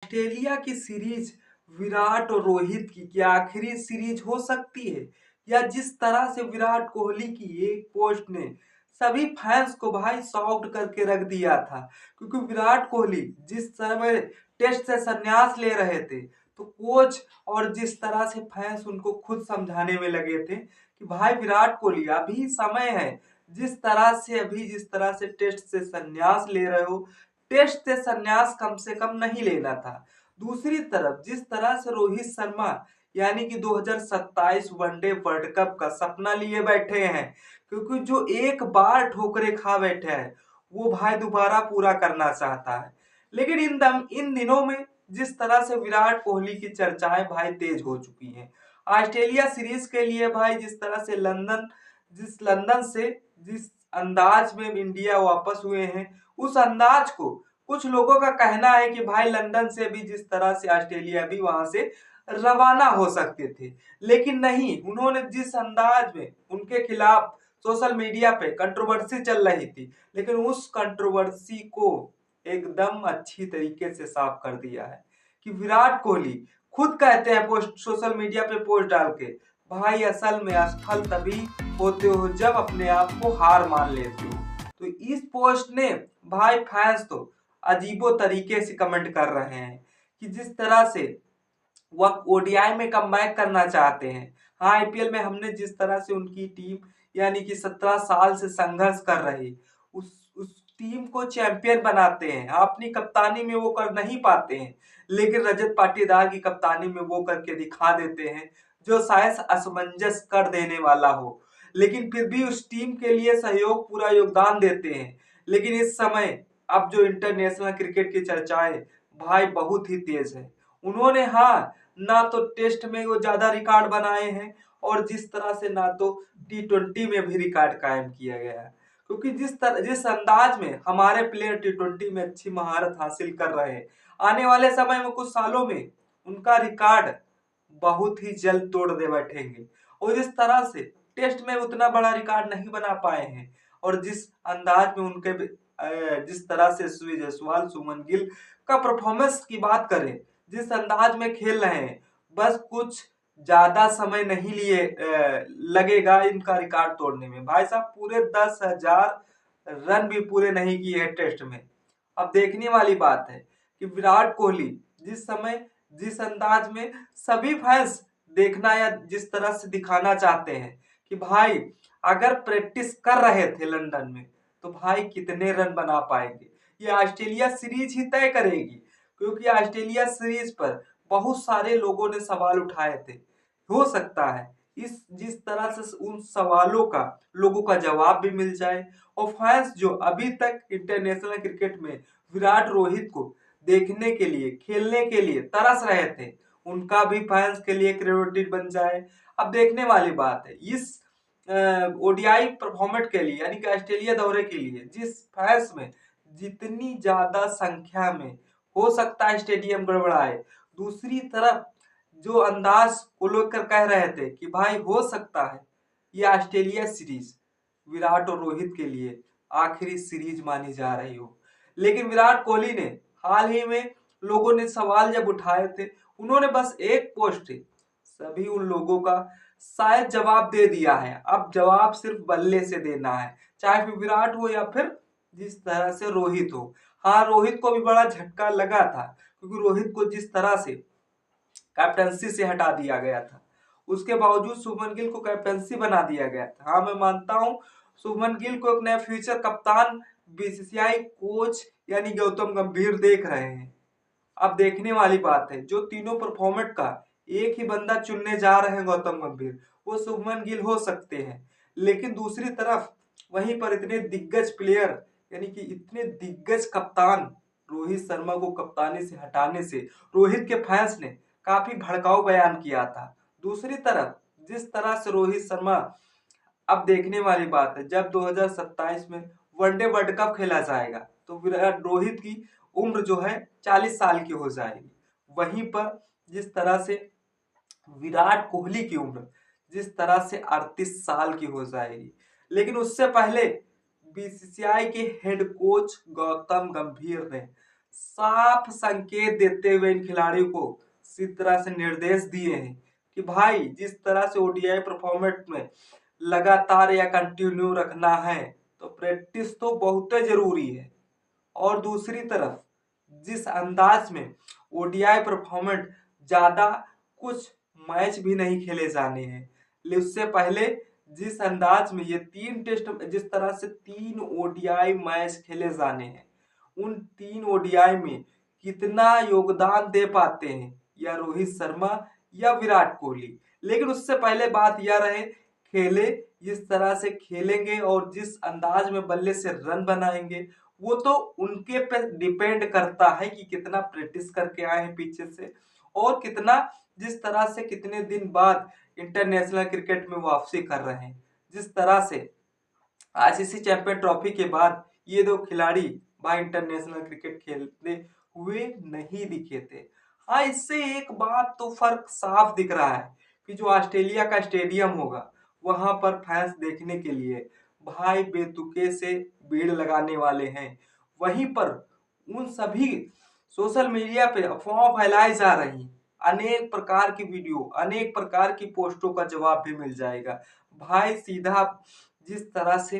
Australia की series Virat और रोहित की क्या आखिरी सीरीज हो सकती है? या जिस तरह से विराट कोहली की एक पोस्ट ने सभी फैंस को भाई शॉक्ड करके रख दिया था, क्योंकि विराट कोहली जिस समय टेस्ट से संन्यास ले रहे थे, तो कोच और जिस तरह से फैंस उनको खुद समझाने में लगे थे कि भाई विराट कोहली अभी समय है, जिस तरह से टेस्ट से संन्यास ले रहे हो, टेस्ट से संन्यास कम से कम नहीं लेना था। दूसरी तरफ जिस तरह से रोहित शर्मा यानी कि 2027 वनडे वर्ल्ड कप का सपना लिए बैठे हैं, क्योंकि जो एक बार ठोकरे खा बैठे हैं वो भाई दोबारा पूरा करना चाहता है। लेकिन इन दिनों में जिस तरह से विराट कोहली की चर्चाएं भाई तेज हो चुकी हैं, ऑस्ट्रेलिया सीरीज के लिए भाई जिस लंदन से जिस अंदाज में इंडिया वापस हुए हैं, उस अंदाज को कुछ लोगों का कहना है कि भाई लंदन से भी जिस तरह से ऑस्ट्रेलिया भी वहां से रवाना हो सकते थे, लेकिन नहीं, उन्होंने जिस अंदाज में उनके खिलाफ सोशल मीडिया पे कंट्रोवर्सी चल रही थी, लेकिन उस कंट्रोवर्सी को एकदम अच्छी तरीके से साफ कर दिया है कि विराट कोहली खुद कहते हैं पोस्ट सोशल मीडिया पे पोस्ट डाल के, भाई असल में असफल तभी होते हो जब अपने आप को हार मान लेते हो। तो इस पोस्ट ने भाई फैंस तो अजीबो तरीके से कमेंट कर रहे हैं कि जिस तरह से वह ओडीआई में कमबैक करना चाहते हैं। हाँ, आईपीएल में हमने जिस तरह से उनकी टीम यानी कि 17 साल से संघर्ष कर रही उस टीम को चैंपियन बनाते हैं, अपनी कप्तानी में वो कर नहीं पाते हैं, लेकिन रजत पाटीदार की कप्तानी में वो करके दिखा देते हैं, जो शायद असमंजस कर देने वाला हो, लेकिन फिर भी उस टीम के लिए सहयोग पूरा योगदान देते हैं। लेकिन इस समय अब जो इंटरनेशनल क्रिकेट की चर्चाएं भाई बहुत ही तेज है। उन्होंने हाँ ना तो टेस्ट में वो ज्यादा रिकॉर्ड बनाए हैं, और जिस तरह से ना तो टी20 में भी रिकॉर्ड कायम किया गया है, क्योंकि जिस अंदाज में हमारे प्लेयर टी20 में अच्छी महारत हासिल कर रहे हैं, आने वाले समय में कुछ सालों में उनका रिकॉर्ड बहुत ही जल्द तोड़ दे बैठेंगे। और जिस तरह से टेस्ट में उतना बड़ा रिकॉर्ड नहीं बना पाए हैं, और जिस अंदाज में जिस तरह से यशस्वी जायसवाल, सुमन गिल का परफॉर्मेंस की बात करें, जिस अंदाज में खेल रहे हैं, बस कुछ ज्यादा समय नहीं लगेगा इनका रिकॉर्ड तोड़ने में। भाई साहब पूरे 10,000 रन भी पूरे नहीं किए हैं टेस्ट में। अब देखने वाली बात है कि विराट कोहली जिस अंदाज में सभी फैंस देखना या जिस तरह से दिखाना चाहते हैं कि भाई अगर प्रैक्टिस कर रहे थे लंदन में, तो भाई कितने रन बना पाएंगे, ये ऑस्ट्रेलिया सीरीज ही तय करेगी। क्योंकि ऑस्ट्रेलिया सीरीज पर बहुत सारे लोगों ने सवाल उठाए थे। हो सकता है इस जिस तरह से उन सवालों का लोगों का जवाब भी मिल जाए, और फैंस जो अभी तक इंटरनेशनल क्रिकेट में विराट रोहित को देखने के लिए, खेलने के लिए तरस रहे थे, उनका भी फैंस के लिए क्रेडिट बन जाए। अब देखने वाली बात है इस ओडीआई परफॉर्मेट के लिए यानी कि ऑस्ट्रेलिया दौरे के लिए जिस फैंस में जितनी ज्यादा संख्या में हो सकता है स्टेडियम गड़बड़ाए, दूसरी तरफ जो अंदाज को लेकर कह रहे थे कि भाई हो सकता है ये ऑस्ट्रेलिया सीरीज विराट और रोहित के लिए आखिरी सीरीज मानी जा रही हो। लेकिन विराट कोहली ने हाल ही में लोगों ने सवाल जब उठाए थे, उन्होंने बस एक पोस्ट सभी उन लोगों का शायद जवाब दे दिया है। अब जवाब सिर्फ बल्ले से देना है, चाहे फिर विराट हो या फिर जिस तरह से रोहित हो। हाँ, रोहित को भी बड़ा झटका लगा था, क्योंकि रोहित को जिस तरह से कैप्टनसी से हटा दिया गया था, उसके बावजूद शुभमन गिल को कैप्टनसी बना दिया गया था। हाँ, मैं मानता हूँ शुभमन गिल को एक नया फ्यूचर कप्तान बीसीसीआई कोच यानी गौतम गंभीर देख रहे हैं। अब देखने वाली बात है, जो तीनों परफॉर्मेट का एक ही बंदा चुनने जा रहे हैं गौतम गंभीर, वो शुभमन गिल हो सकते हैं। लेकिन दूसरी तरफ वहीं पर इतने दिग्गज प्लेयर यानी कि इतने दिग्गज कप्तान रोहित शर्मा को कप्तानी से हटाने से रोहित के फैंस ने काफी भड़काऊ बयान किया था। दूसरी तरफ जिस तरह से रोहित शर्मा, अब देखने वाली बात है जब 2027 में वनडे वर्ल्ड कप खेला जाएगा, तो विराट रोहित की उम्र जो है 40 साल की हो जाएगी। वहीं पर जिस तरह से विराट कोहली की उम्र जिस तरह से 38 साल की हो जाएगी। लेकिन उससे पहले बीसीसीआई के हेड कोच गौतम गंभीर ने साफ संकेत देते हुए इन खिलाड़ियों को इसी तरह से निर्देश दिए हैं कि भाई जिस तरह से ओडीआई परफॉर्मेट में लगातार या कंटिन्यू रखना है तो प्रैक्टिस तो बहुत जरूरी है। और दूसरी तरफ जिस अंदाज में ओडीआई परफॉर्मेंट ज्यादा कुछ मैच भी नहीं खेले जाने हैं, लेकिन उससे पहले जिस अंदाज में ये 3 टेस्ट, जिस तरह से 3 ओडीआई मैच खेले जाने हैं, उन 3 ओडीआई में कितना योगदान दे पाते हैं या रोहित शर्मा या विराट कोहली। लेकिन उससे पहले बात यह रहे, खेले जिस तरह से खेलेंगे और जिस अंदाज में बल्ले से रन बनाएंगे वो तो उनके पे डिपेंड करता है कि कितना प्रैक्टिस करके आए हैं पीछे से, और कितना जिस तरह से कितने दिन बाद इंटरनेशनल क्रिकेट में वापसी कर रहे हैं। जिस तरह से आईसीसी चैंपियन ट्रॉफी के बाद ये दो खिलाड़ी भाई इंटरनेशनल क्रिकेट खेलते हुए नहीं दिखे थे। हाँ, इससे एक बात तो फर्क साफ दिख रहा है कि जो ऑस्ट्रेलिया का स्टेडियम होगा वहां पर फैंस देखने के लिए भाई बेतुके से भीड़ लगाने वाले हैं। वहीं पर उन सभी सोशल मीडिया पे अफवाह फैलाई जा रही, अनेक प्रकार की वीडियो, अनेक प्रकार की पोस्टों का जवाब भी मिल जाएगा। भाई सीधा जिस तरह से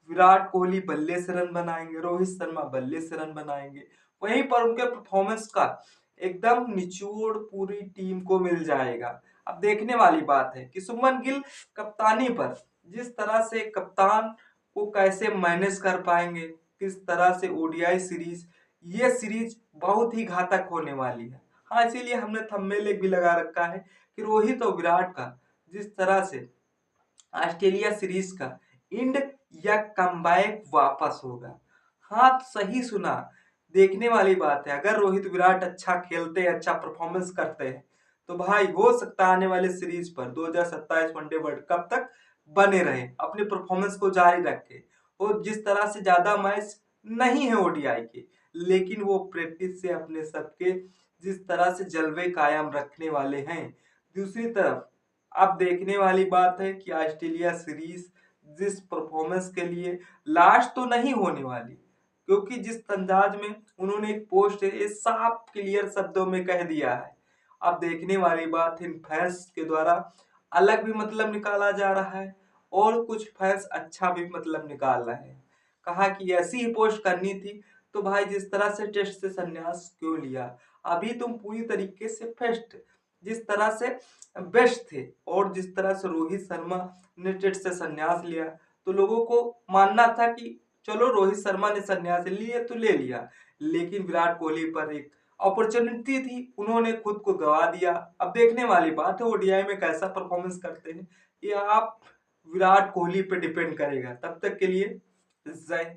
विराट कोहली बल्ले से रन बनाएंगे, रोहित शर्मा बल्ले से रन बनाएंगे, वहीं पर उनके परफॉर्मेंस का एकदम निचोड़ पूरी टीम को मिल जाएगा। अब देखने वाली बात है कि शुभमन गिल कप्तानी पर जिस तरह से कप्तान को कैसे मैनेज कर पाएंगे, किस तरह से ओडीआई सीरीज, ये सीरीज बहुत ही घातक होने वाली है। हाँ, इसीलिए हमने थंबनेल भी लगा रखा है कि रोहित और विराट का जिस तरह से ऑस्ट्रेलिया सीरीज का इंड या कमबैक वापस होगा। हाँ, तो सही सुना, देखने वाली बात है। अगर रोहित विराट अच्छा खेलते हैं, अच्छा परफॉर्मेंस करते हैं तो भाई हो सकता है आने वाले सीरीज पर 2027 वनडे वर्ल्ड कप तक बने रहे, अपनी परफॉर्मेंस को जारी रखे। और जिस तरह से ज्यादा मैच नहीं है ओडीआई के, लेकिन वो प्रैक्टिस से अपने सबके जिस तरह से जलवे कायम रखने वाले हैं। दूसरी तरफ अब देखने वाली बात है कि ऑस्ट्रेलिया सीरीज जिस परफॉर्मेंस के लिए लास्ट तो नहीं होने वाली, क्योंकि जिस अंदाज में उन्होंने एक पोस्ट है साफ क्लियर शब्दों में कह दिया है। अब देखने वाली बात इन फैंस के द्वारा अलग भी मतलब निकाला जा रहा है और कुछ फैंस अच्छा भी मतलब निकाल रहे हैं। कहा कि ऐसी ही पोस्ट करनी थी तो भाई जिस तरह से टेस्ट से संन्यास क्यों लिया, अभी तुम पूरी तरीके से फेस्ट जिस तरह से बेस्ट थे, और जिस तरह से रोहित शर्मा ने टेस्ट से संन्यास लिया तो लोगों को मानना था कि चलो रोहित शर्मा ने संन्यास लिए तो ले लिया, लेकिन विराट कोहली पर एक अपॉर्चुनिटी थी, उन्होंने खुद को गवा दिया। अब देखने वाली बात है ओडीआई में कैसा परफॉर्मेंस करते हैं, ये आप विराट कोहली पे डिपेंड करेगा। तब तक के लिए जय